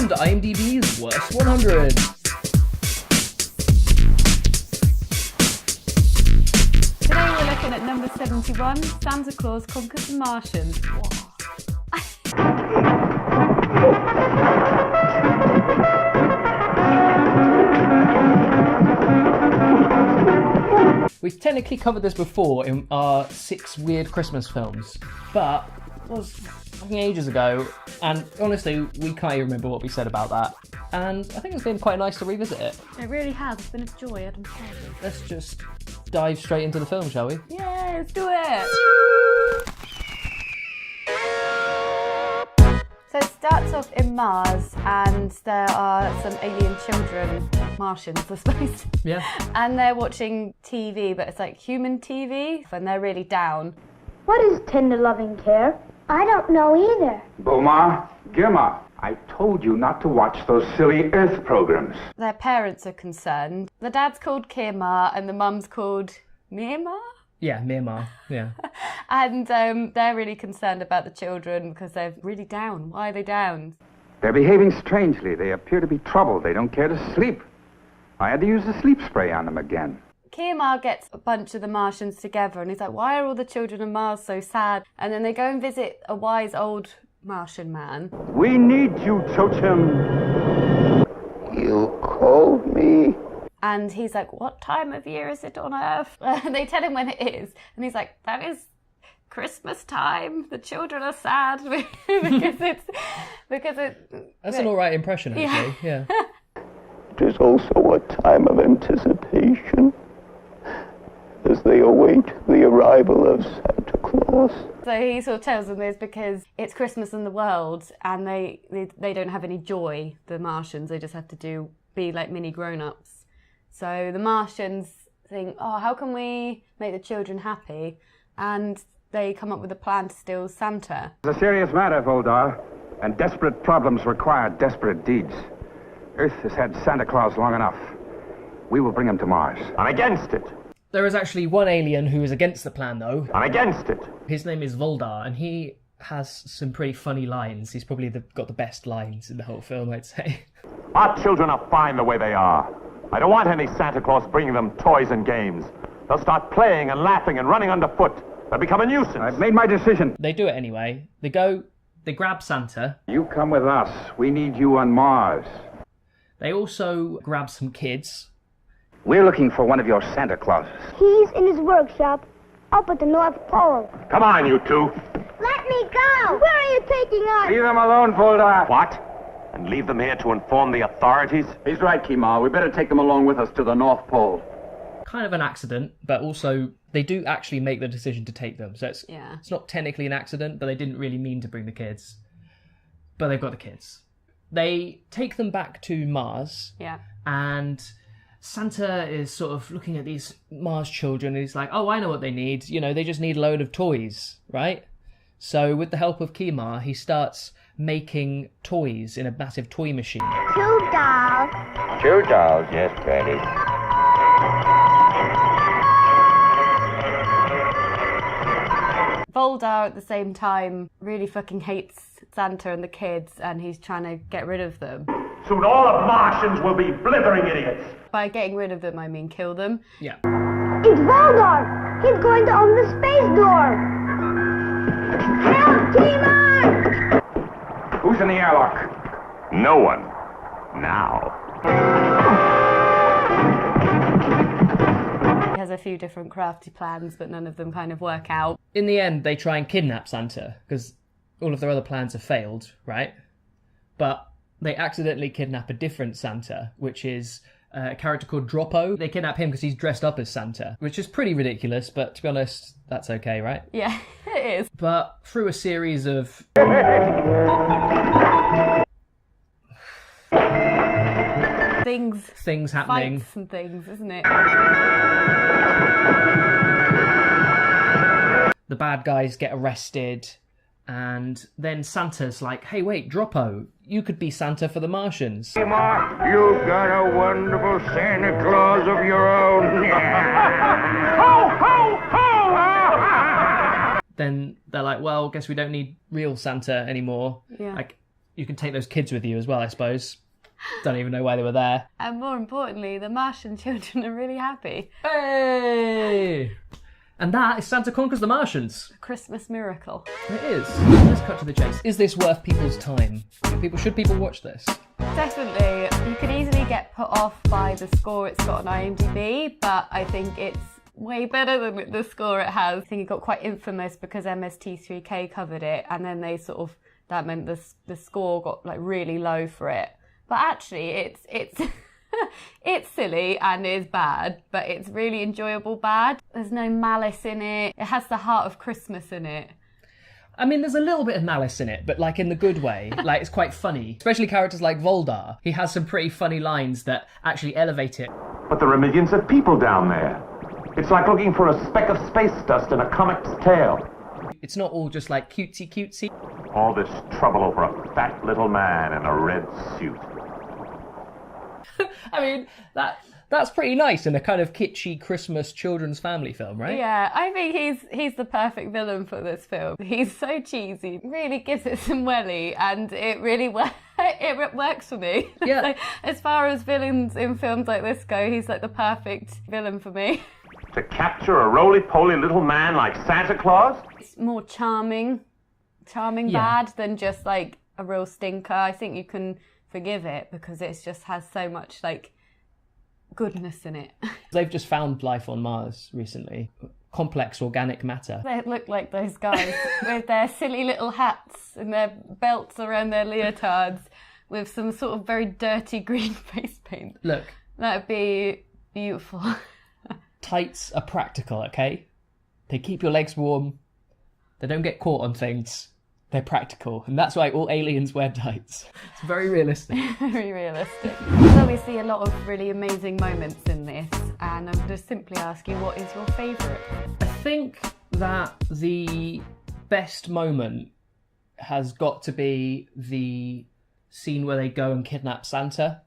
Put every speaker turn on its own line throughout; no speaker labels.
welcome to IMDB's Worst 100.
Today we're looking at number 71, Santa Claus Conquers the Martians.
We've technically covered this before in our 6 weird Christmas films, but it was fucking ages ago, and honestly, we can't even remember what we said about that. And I think it's been quite nice to revisit it.
It really has. It's been a joy, Adam.
Let's just dive straight into the film, shall we?
Yeah, let's do it. So it starts off in Mars, and there are some alien children, Martians, I suppose.
Yeah.
And they're watching TV, but it's like human TV, and they're really down.
What is tender loving care? I don't know either.
Bomar, Gimma, I told you not to watch those silly Earth programs.
Their parents are concerned. The dad's called Kirmar, and the mum's called Myanmar?
Yeah, Myanmar, yeah.
And they're really concerned about the children because they're really down. Why are they down?
They're behaving strangely. They appear to be troubled. They don't care to sleep. I had to use the sleep spray on them again.
Kirmar gets a bunch of the Martians together and he's like, why are all the children of Mars so sad? And then they go and visit a wise old Martian man.
We need you, Totem. You called me?
And he's like, what time of year is it on Earth? And they tell him when it is. And he's like, that is Christmas time. The children are sad because
That's an alright impression, actually, yeah.
It is also a time of anticipation as they await the arrival of Santa Claus.
So he sort of tells them this because it's Christmas in the world and they don't have any joy, the Martians. They just have to be like mini grown-ups. So the Martians think, oh, how can we make the children happy? And they come up with a plan to steal Santa.
It's a serious matter, Voldar, and desperate problems require desperate deeds. Earth has had Santa Claus long enough. We will bring him to Mars. I'm against it.
There is actually one alien who is against the plan, though.
I'm against it.
His name is Voldar, and he has some pretty funny lines. He's probably got the best lines in the whole film, I'd say.
Our children are fine the way they are. I don't want any Santa Claus bringing them toys and games. They'll start playing and laughing and running underfoot. They'll become a nuisance.
I've made my decision.
They do it anyway. They grab Santa.
You come with us. We need you on Mars.
They also grab some kids.
We're looking for one of your Santa Clauses.
He's in his workshop up at the North Pole.
Come on, you two.
Let me go! Where are you taking us?
Leave them alone, Voldar.
What? And leave them here to inform the authorities?
He's right, Kimar. We better take them along with us to the North Pole.
Kind of an accident, but also they do actually make the decision to take them. So it's not technically an accident, but they didn't really mean to bring the kids. But they've got the kids. They take them back to Mars.
Yeah.
And Santa is sort of looking at these Mars children and he's like, oh, I know what they need. You know, they just need a load of toys, right? So with the help of Kimar, he starts making toys in a massive toy machine.
2 dolls.
2 dolls, yes, Granny.
Voldar at the same time really fucking hates Santa and the kids and he's trying to get rid of them.
Soon all the Martians will be blithering idiots.
By getting rid of them, I mean kill them.
Yeah.
It's Voldar! He's going to open the space door! Help, Timon!
Who's in the airlock?
No one. Now.
He has a few different crafty plans, but none of them kind of work out.
In the end, they try and kidnap Santa, because all of their other plans have failed, right? But they accidentally kidnap a different Santa, which is a character called Droppo. They kidnap him because he's dressed up as Santa, which is pretty ridiculous, but to be honest, that's okay, right?
Yeah, it is.
But through a series of... things happening.
Fights and things, isn't it?
The bad guys get arrested, and then Santa's like, hey, wait, Droppo, you could be Santa for the Martians.
Kimar, you've got a wonderful Santa Claus of your own. Ho, ho, ho!
Then they're like, well, guess we don't need real Santa anymore.
Yeah.
Like, You can take those kids with you as well, I suppose. Don't even know why they were there.
And more importantly, the Martian children are really happy.
Hey! And that is Santa Conquers the Martians.
A Christmas miracle.
It is. Let's cut to the chase. Is this worth people's time? Should people watch this?
Definitely. You could easily get put off by the score it's got on IMDb, but I think it's way better than the score it has. I think it got quite infamous because MST3K covered it, and then that meant the score got like really low for it. But actually, it's it's silly and is bad, but it's really enjoyable bad. There's no malice in it. It has the heart of Christmas in it.
I mean, there's a little bit of malice in it, but like in the good way. Like, it's quite funny. Especially characters like Voldar. He has some pretty funny lines that actually elevate it.
But there are millions of people down there. It's like looking for a speck of space dust in a comic's tail.
It's not all just like cutesy.
All this trouble over a fat little man in a red suit.
I mean, that's pretty nice in a kind of kitschy Christmas children's family film, right?
Yeah, I think he's the perfect villain for this film. He's so cheesy, really gives it some welly, and it really it works for me.
Yeah.
So, as far as villains in films like this go, he's like the perfect villain for me.
To capture a roly-poly little man like Santa Claus?
It's more charming
Yeah.
bad than just like a real stinker. I think you can forgive it because it just has so much like goodness in it.
They've just found life on Mars recently. Complex organic matter.
They look like those guys with their silly little hats and their belts around their leotards with some sort of very dirty green face paint.
Look.
That'd be beautiful.
Tights are practical, okay? They keep your legs warm. They don't get caught on things. They're practical, and that's why all aliens wear tights. It's very realistic.
Very realistic. There's obviously a lot of really amazing moments in this, and I'm going to simply ask you, what is your favourite?
I think that the best moment has got to be the scene where they go and kidnap Santa,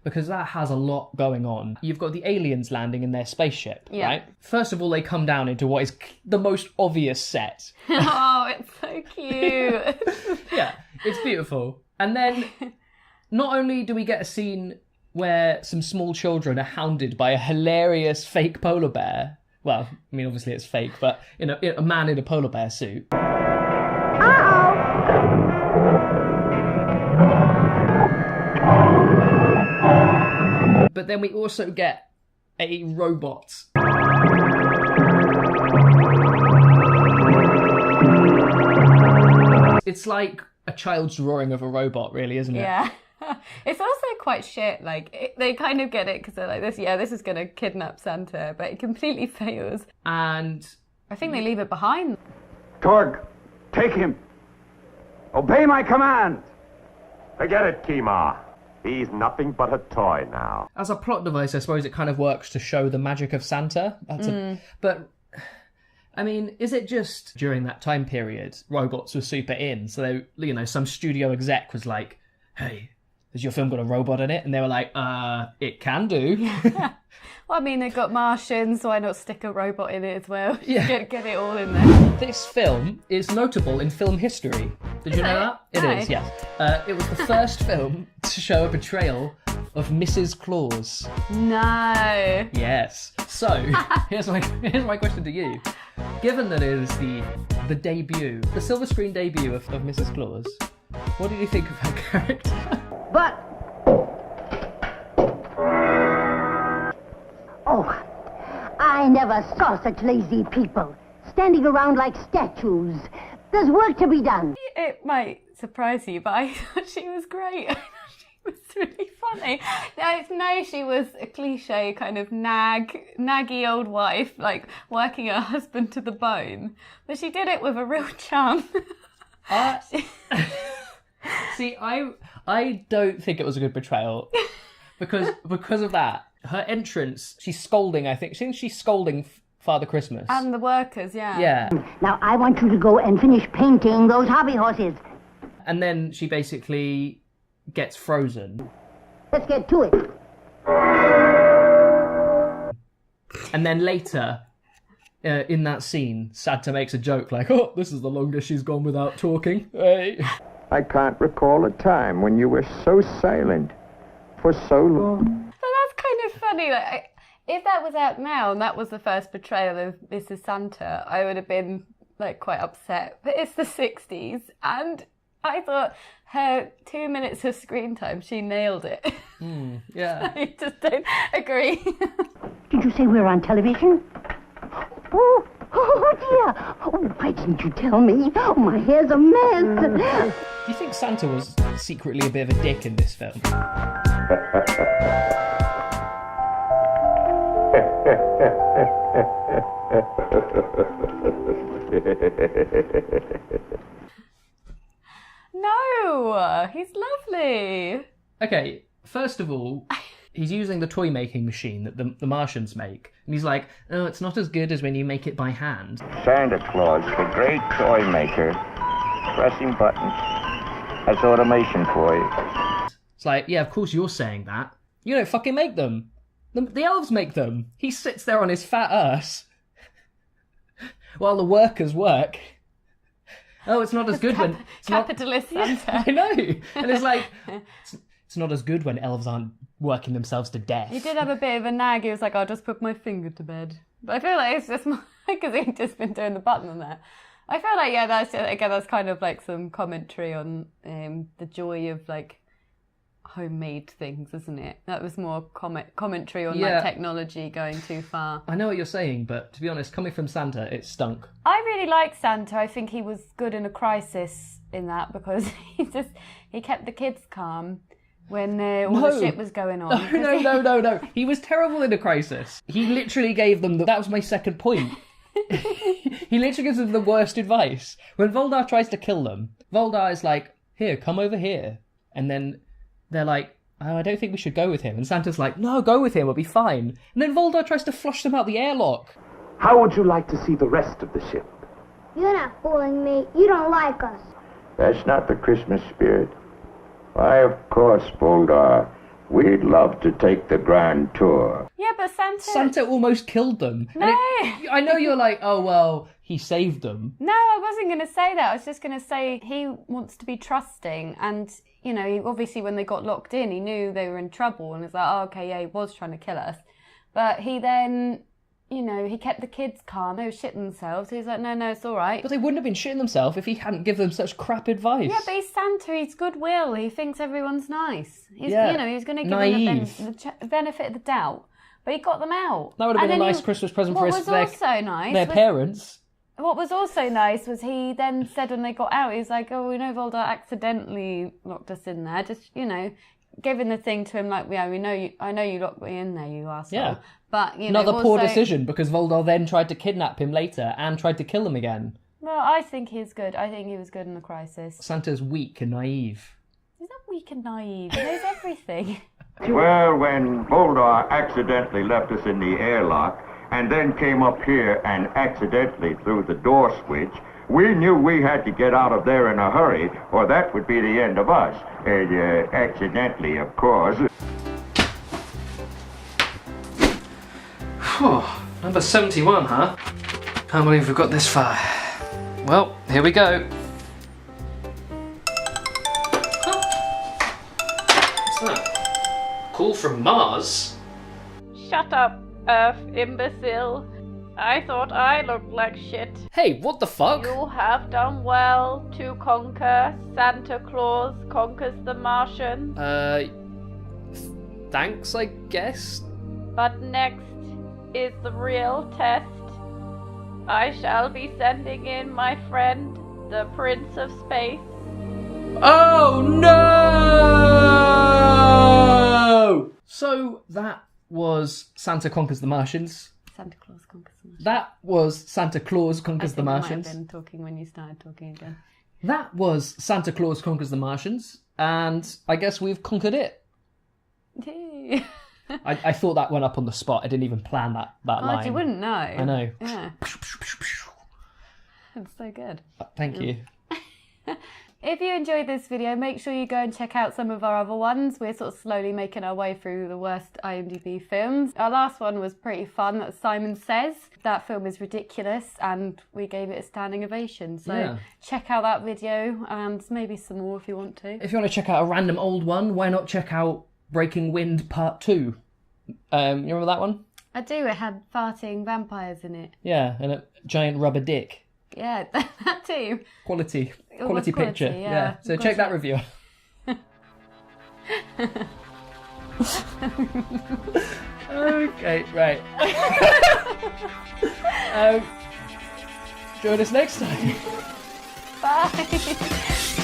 because that has a lot going on. You've got the aliens landing in their spaceship, right? First of all, they come down into what is the most obvious set.
Oh, it's so cute.
Yeah, it's beautiful. And then not only do we get a scene where some small children are hounded by a hilarious fake polar bear. Well, I mean, obviously it's fake, but a man in a polar bear suit. But then we also get a robot. It's like a child's drawing of a robot, really, isn't it?
Yeah. It's also quite shit. Like, they kind of get it because they're like, this is going to kidnap Santa, but it completely fails.
And
I think they leave it behind.
Torg, take him. Obey my command.
Forget it, Kima. He's nothing but a toy now.
as a plot device, I suppose it kind of works to show the magic of Santa. But, I mean, is it just during that time period, robots were super in? So, some studio exec was like, hey, has your film got a robot in it? And they were like, it can do.
Well, I mean, they've got Martians, so why not stick a robot in it as well?
Yeah.
Get it all in there.
This film is notable in film history. Did you know that? It is, yes. It was the first film to show a portrayal of Mrs. Claus.
No.
Yes. So, here's my question to you. Given that it is the debut, the silver screen debut of Mrs. Claus, what did you think of her character?
But... Oh, I never saw such lazy people, standing around like statues. There's work to be done.
It might surprise you, but I thought she was great. I thought she was really funny. I know she was a cliche kind of naggy old wife, like working her husband to the bone, but she did it with a real charm.
See, I don't think it was a good portrayal because of that. Her entrance, she's scolding, I think. She's scolding Father Christmas.
And the workers, yeah.
Yeah.
Now, I want you to go and finish painting those hobby horses.
And then she basically gets frozen.
Let's get to it.
And then later, in that scene, Santa makes a joke like, oh, this is the longest she's gone without talking. Hey.
I can't recall a time when you were so silent for so long.
So that's kind of funny. Like, if that was out now and that was the first portrayal of Mrs. Santa, I would have been like quite upset. But it's the 60s, and I thought her 2 minutes of screen time, she nailed it.
Yeah.
I just don't agree.
Did you say we're on television? Oh dear. Oh, why didn't you tell me? Oh, my hair's a mess.
Do you think Santa was secretly a bit of a dick in this film?
No, he's lovely.
Okay, first of all, he's using the toy making machine that the Martians make. And he's like, oh, it's not as good as when you make it by hand.
Santa Claus, the great toy maker, pressing buttons, has automation for you.
It's like, yeah, of course you're saying that. You don't fucking make them. The elves make them. He sits there on his fat ass while the workers work. Oh, it's not as good when...
Capitalist Santa.
I know. And it's like, it's not as good when elves aren't working themselves to death.
He did have a bit of a nag. He was like, I'll just put my finger to bed. But I feel like it's just because he'd just been doing the button on there. I feel like, yeah, that's kind of like some commentary on the joy of like homemade things, isn't it? That was more commentary on like technology going too far.
I know what you're saying, but to be honest, coming from Santa, it stunk.
I really like Santa. I think he was good in a crisis in that because he kept the kids calm when all the shit was going on.
No. He was terrible in a crisis. He literally gave them that was my second point. He literally gives them the worst advice. When Voldar tries to kill them, Voldar is like, here, come over here. And then they're like, oh, I don't think we should go with him. And Santa's like, no, go with him, we'll be fine. And then Voldar tries to flush them out the airlock.
How would you like to see the rest of the ship?
You're not fooling me. You don't like us.
That's not the Christmas spirit. Why, of course, Voldar. We'd love to take the grand tour.
Yeah, but
Santa almost killed them.
No.
I know you're like, oh, well, he saved them.
No, I wasn't going to say that. I was just going to say he wants to be trusting. And, you know, obviously when they got locked in, he knew they were in trouble. And it's like, oh, okay, yeah, he was trying to kill us. But he then, you know, he kept the kids calm. They were shitting themselves. He was like, no, it's all right.
But they wouldn't have been shitting themselves if he hadn't given them such crap advice.
Yeah, but he's Santa. He's goodwill. He thinks everyone's nice. He's going to give them the benefit of the doubt. But he got them out.
That would have been a nice Christmas present for their parents.
What was also nice was he then said when they got out, he was like, oh, we know Voldar accidentally locked us in there. Just, you know, giving the thing to him like, yeah, I know you locked me in there, you arsehole.
Yeah.
But, you know,
another poor decision because Voldar then tried to kidnap him later and tried to kill him again.
Well, I think he's good. I think he was good in the crisis.
Santa's weak and naive.
He's not weak and naive. He knows everything.
Well, when Voldar accidentally left us in the airlock and then came up here and accidentally threw the door switch, we knew we had to get out of there in a hurry, or that would be the end of us. Accidentally, of course.
Number 71, huh? Can't believe we've got this far. Well, here we go. What's that? Call from Mars?
Shut up, Earth imbecile. I thought I looked like shit.
Hey, what the fuck?
You have done well to conquer. Santa Claus conquers the Martians.
Thanks, I guess?
But next is the real test. I shall be sending in my friend, the Prince of Space.
Oh no! So that was Santa Conquers the Martians.
Santa Claus conquers the Martians.
That was Santa Claus Conquers the Martians.
I might have been talking when you started talking again.
That was Santa Claus Conquers the Martians, and I guess we've conquered it. I thought that went up on the spot. I didn't even plan that line.
You wouldn't know.
I know.
Yeah. It's so good.
Thank you.
If you enjoyed this video, make sure you go and check out some of our other ones. We're sort of slowly making our way through the worst IMDb films. Our last one was pretty fun, that's Simon Says. That film is ridiculous and we gave it a standing ovation. So check out that video and maybe some more if you want to.
If you want to check out a random old one, why not check out Breaking Wind Part 2? You remember that one?
I do, it had farting vampires in it.
Yeah, and a giant rubber dick.
Yeah, that too.
Quality
Quality,
picture.
yeah.
So check that review. Okay, right. Join us next time.
Bye.